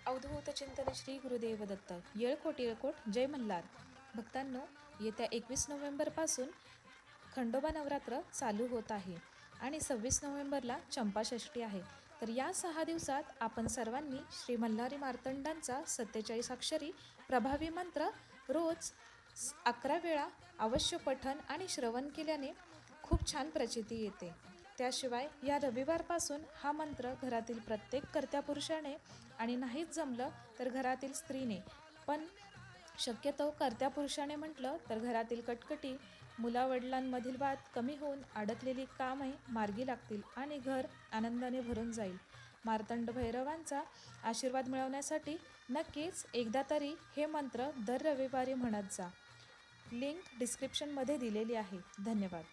अवधूत चिंतन श्री गुरुदेव दत्त. येळकोट येळकोट जय मल्हार. भक्तांनो, येत्या 21 नोव्हेंबरपासून खंडोबा नवरात्र चालू होत आहे आणि 26 नोव्हेंबरला चंपाषष्ठी आहे. तर या 6 दिवसात आपण सर्वांनी श्री मल्हारी मार्तंडांचा 47 अक्षरी प्रभावी मंत्र रोज 11 वेळा अवश्य पठण आणि श्रवण केल्याने खूप छान प्रचिती येते. त्याशिवाय या रविवारपासून हा मंत्र घरातील प्रत्येक कर्त्या पुरुषाने आणि नाहीच जमलं तर घरातील स्त्रीने, पण शक्यतो कर्त्या पुरुषाने म्हटलं तर घरातील कटकटी, मुलावडिलांमधील वाद कमी होऊन अडकलेली कामे मार्गी लागतील आणि घर आनंदाने भरून जाईल. मार्तंड भैरवांचा आशीर्वाद मिळवण्यासाठी नक्कीच एकदा तरी हे मंत्र दर रविवारी म्हणत जा. लिंक डिस्क्रिप्शनमध्ये दिलेली आहे. धन्यवाद.